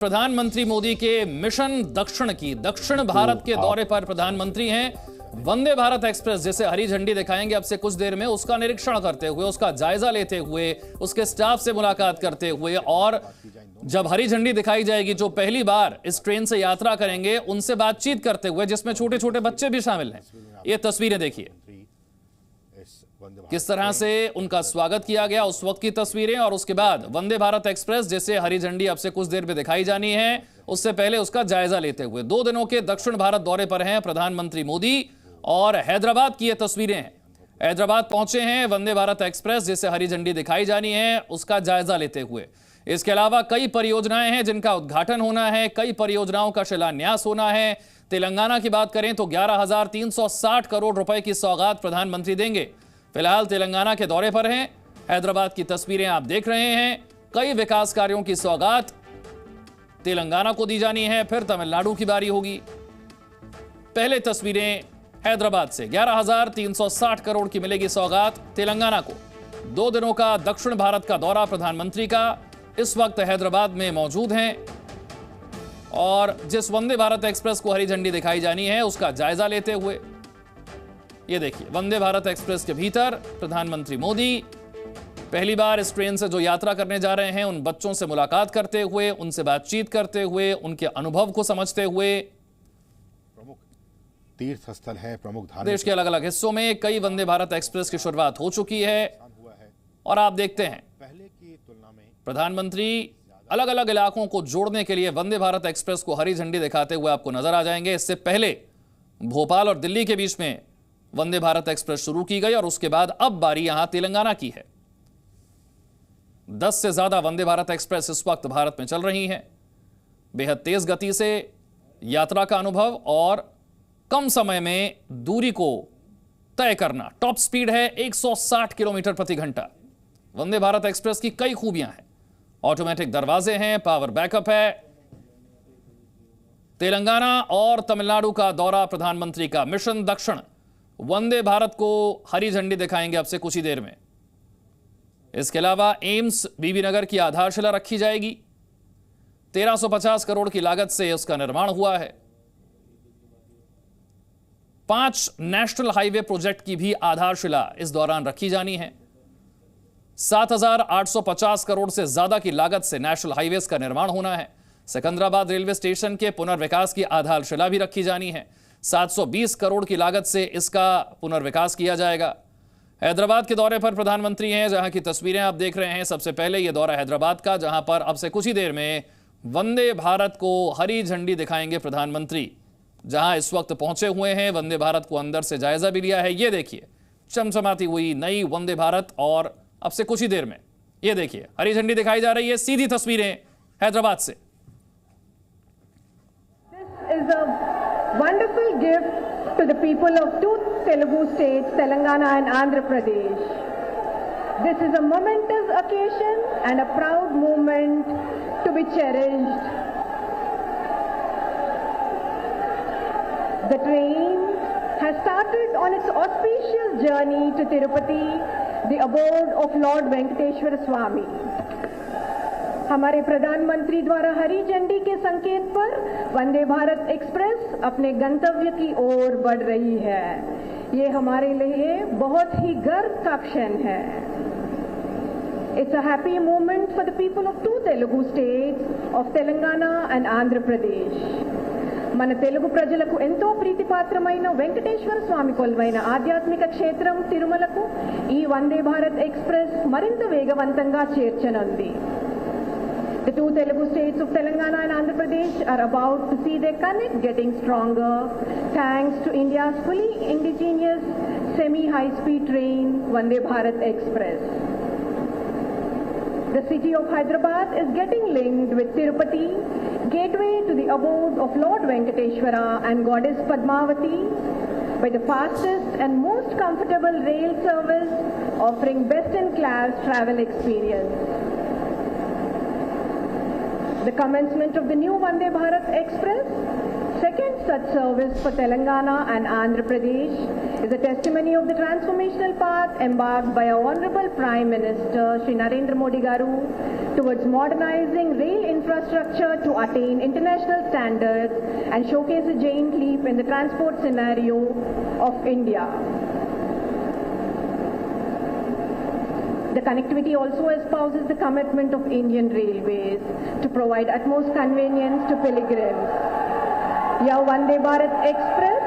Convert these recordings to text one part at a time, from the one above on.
प्रधानमंत्री मोदी के मिशन दक्षिण भारत के दौरे पर प्रधानमंत्री हैं। वंदे भारत एक्सप्रेस जिसे हरी झंडी दिखाएंगे अब से कुछ देर में, उसका निरीक्षण करते हुए, उसका जायजा लेते हुए, उसके स्टाफ से मुलाकात करते हुए, और जब हरी झंडी दिखाई जाएगी जो पहली बार इस ट्रेन से यात्रा करेंगे उनसे बातचीत करते हुए, जिसमें छोटे छोटे बच्चे भी शामिल हैं। ये तस्वीरें देखिए किस तरह से उनका स्वागत किया गया, उस वक्त की तस्वीरें, और उसके बाद वंदे भारत एक्सप्रेस जैसे हरी झंडी अब से कुछ देर में दिखाई जानी है, उससे पहले उसका जायजा लेते हुए 2 दिनों के दक्षिण भारत दौरे पर हैं प्रधानमंत्री मोदी। और हैदराबाद की ये तस्वीरें हैं, हैदराबाद पहुंचे हैं वंदे भारत एक्सप्रेस जैसे हरी झंडी दिखाई जानी है, उसका जायजा लेते हुए। इसके अलावा कई परियोजनाएं हैं जिनका उद्घाटन होना है, कई परियोजनाओं का शिलान्यास होना है। तेलंगाना की बात करें तो 11,360 करोड़ रुपए की सौगात प्रधानमंत्री देंगे। फिलहाल तेलंगाना के दौरे पर हैं। हैदराबाद की तस्वीरें आप देख रहे हैं, कई विकास कार्यों की सौगात तेलंगाना को दी जानी है, फिर तमिलनाडु की बारी होगी। पहले तस्वीरें हैदराबाद से 11,360 करोड़ की मिलेगी सौगात तेलंगाना को। 2 दिनों का दक्षिण भारत का दौरा प्रधानमंत्री का, इस वक्त हैदराबाद में मौजूद हैं और जिस वंदे भारत एक्सप्रेस को हरी झंडी दिखाई जानी है उसका जायजा लेते हुए। ये देखिए वंदे भारत एक्सप्रेस के भीतर प्रधानमंत्री मोदी पहली बार इस ट्रेन से जो यात्रा करने जा रहे हैं उन बच्चों से मुलाकात करते हुए, उनसे बातचीत करते हुए, उनके अनुभव को समझते हुए। प्रमुख तीर्थ स्थल है, प्रमुख धार्मिक देश के अलग अलग हिस्सों में कई वंदे भारत एक्सप्रेस की शुरुआत हो चुकी है और आप देखते हैं पहले की तुलना में प्रधानमंत्री अलग अलग इलाकों को जोड़ने के लिए वंदे भारत एक्सप्रेस को हरी झंडी दिखाते हुए आपको नजर आ जाएंगे। इससे पहले भोपाल और दिल्ली के बीच में वंदे भारत एक्सप्रेस शुरू की गई और उसके बाद अब बारी यहां तेलंगाना की है। 10 से ज्यादा वंदे भारत एक्सप्रेस इस वक्त भारत में चल रही हैं। बेहद तेज गति से यात्रा का अनुभव और कम समय में दूरी को तय करना। टॉप स्पीड है 160 किलोमीटर प्रति घंटा। वंदे भारत एक्सप्रेस की कई खूबियां हैं, ऑटोमेटिक दरवाजे हैं, पावर बैकअप है। तेलंगाना और तमिलनाडु का दौरा प्रधानमंत्री का, मिशन दक्षिण वंदे भारत को हरी झंडी दिखाएंगे अब से कुछ ही देर में। इसके अलावा एम्स बीबी नगर की आधारशिला रखी जाएगी। 1350 करोड़ की लागत से उसका निर्माण हुआ है। 5 नेशनल हाईवे प्रोजेक्ट की भी आधारशिला इस दौरान रखी जानी है। 7,850 करोड़ से ज्यादा की लागत से नेशनल हाईवेज का निर्माण होना है। सिकंदराबाद रेलवे स्टेशन के पुनर्विकास की आधारशिला भी रखी जानी है। 720 करोड़ की लागत से इसका पुनर्विकास किया जाएगा। हैदराबाद के दौरे पर प्रधानमंत्री हैं, जहां की तस्वीरें आप देख रहे हैं। सबसे पहले यह दौरा हैदराबाद का, जहां पर अब से कुछ ही देर में वंदे भारत को हरी झंडी दिखाएंगे प्रधानमंत्री, जहां इस वक्त पहुंचे हुए हैं। वंदे भारत को अंदर से जायजा भी लिया है। ये देखिए चमचमाती हुई नई वंदे भारत, और अब से कुछ ही देर में ये देखिए हरी झंडी दिखाई जा रही है। सीधी तस्वीरें हैदराबाद से। Wonderful gift to the people of 2 Telugu states, Telangana and Andhra Pradesh. This is a momentous occasion and a proud moment to be cherished. The train has started on its auspicious journey to Tirupati, the abode of Lord Venkateshwara Swami. हमारे प्रधानमंत्री द्वारा हरी झंडी के संकेत पर Vande Bharat express अपने गंतव्य की ओर बढ़ रही है। ये हमारे लिए बहुत ही गर्व का क्षण है। It's a happy moment for the people of 2 Telugu states of Telangana and Andhra Pradesh. మన తెలుగు ప్రజలకు ఎంతో ప్రీతిపాత్రమైన వెంకటేశ్వర స్వామి కొలువైన ఆధ్యాత్మిక క్షేత్రం తిరుమలకు ఈ వందే భారత్ ఎక్స్ప్రెస్ మరింత వేగవంతంగా చేర్చనుంది. The 2 Telugu states of Telangana and Andhra Pradesh are about to see their connect getting stronger thanks to India's fully indigenous semi-high-speed train Vande Bharat Express. The city of Hyderabad is getting linked with Tirupati, gateway to the abode of Lord Venkateshwara and Goddess Padmavati, by the fastest and most comfortable rail service offering best-in-class travel experience. The commencement of the new Vande Bharat Express, second such service for Telangana and Andhra Pradesh, is a testimony of the transformational path embarked by our Honorable Prime Minister Shri Narendra Modi Garu towards modernizing rail infrastructure to attain international standards and showcase a giant leap in the transport scenario of India. The connectivity also espouses the commitment of Indian Railways to provide utmost convenience to pilgrims. यह Vande Bharat express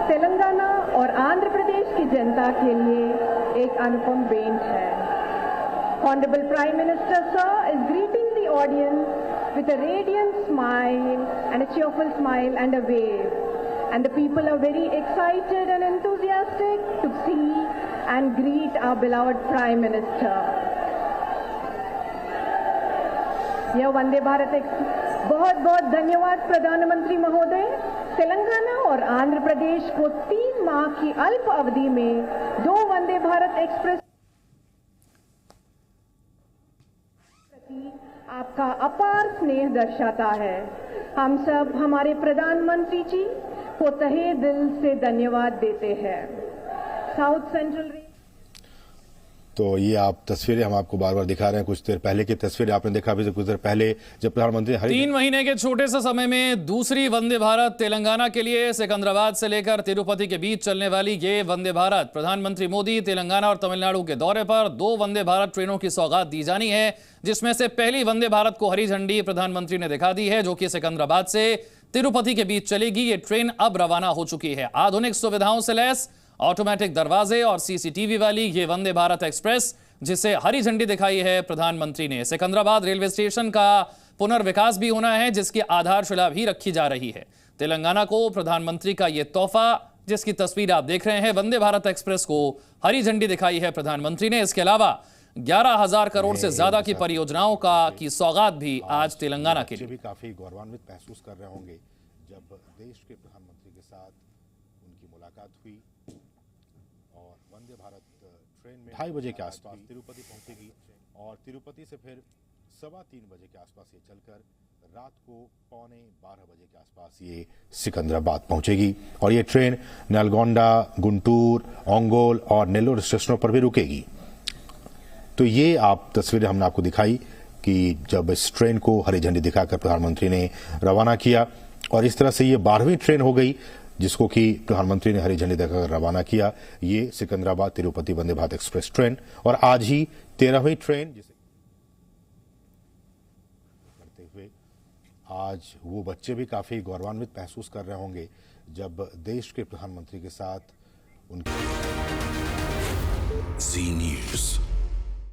Telangana और आंध्र प्रदेश की जनता के लिए एक अनुपम भेंट है. Honorable Prime Minister Sir is greeting the audience with a radiant smile and a cheerful smile and a wave. And the people are very excited and enthusiastic to see and greet our beloved Prime Minister. यह Vande Bharat express. बहुत बहुत धन्यवाद प्रधानमंत्री महोदय. तेलंगाना और आंध्र प्रदेश को 3 माह की अल्प अवधि में 2 वंदे भारत एक्सप्रेस प्रति आपका अपार स्नेह दर्शाता है. हम सब हमारे प्रधानमंत्री जी को तहे दिल से धन्यवाद देते हैं. साउथ सेंट्रल तो ये आप तस्वीरें हम आपको बार बार दिखा रहे हैं. कुछ देर पहले की तस्वीर आपने देखा, अभी से कुछ देर पहले जब प्रधानमंत्री 3 महीने के छोटे से समय में दूसरी वंदे भारत तेलंगाना के लिए सिकंदराबाद से लेकर तिरुपति के बीच चलने वाली ये वंदे भारत प्रधानमंत्री मोदी तेलंगाना और तमिलनाडु के दौरे पर 2 वंदे भारत ट्रेनों की सौगात दी जानी है, जिसमें से पहली वंदे भारत को हरी झंडी प्रधानमंत्री ने दिखा दी है, जो कि सिकंदराबाद से तिरुपति के बीच चलेगी. ये ट्रेन अब रवाना हो चुकी है. आधुनिक सुविधाओं से लैस ऑटोमेटिक दरवाजे और सीसीटीवी वाली ये वंदे भारत एक्सप्रेस, जिसे हरी झंडी दिखाई है प्रधानमंत्री ने. सिकंदराबाद रेलवे स्टेशन का पुनर्विकास भी होना है, जिसकी आधारशिला भी रखी जा रही है. तेलंगाना को प्रधानमंत्री का यह तोहफा, जिसकी तस्वीर आप देख रहे हैं, वंदे भारत एक्सप्रेस को हरी झंडी दिखाई है प्रधानमंत्री ने. इसके अलावा 11,000 करोड़ से ज्यादा की परियोजनाओं की सौगात भी आज तेलंगाना के लिए. भी काफी गौरवान्वित महसूस कर रहे होंगे जब देश के प्रधानमंत्री के साथ उनकी मुलाकात हुई और वंदे भारत ट्रेन में 2:30 बजे के आसपास तिरुपति पहुंचेगी और तिरुपति से फिर 3:15 बजे के आसपास ये चलकर रात को 11:45 बजे के आसपास ये सिकंदराबाद पहुंचेगी. और ये ट्रेन नलगोंडा, गुंटूर, ओंगोल और नेल्लोर स्टेशनों पर भी रुकेगी. तो ये आप तस्वीरें हमने आपको दिखाई कि जब इस ट्रेन को हरी झंडी दिखाकर प्रधानमंत्री ने रवाना किया, और इस तरह से ये 12वीं ट्रेन हो गई जिसको कि प्रधानमंत्री ने हरी झंडी दिखाकर रवाना किया. ये सिकंदराबाद तिरुपति वंदे भारत एक्सप्रेस ट्रेन, और आज ही 13वीं ट्रेन जिसे करते हुए आज वो बच्चे भी काफी गौरवान्वित महसूस कर रहे होंगे जब देश के प्रधानमंत्री के साथ उनकी Zee News.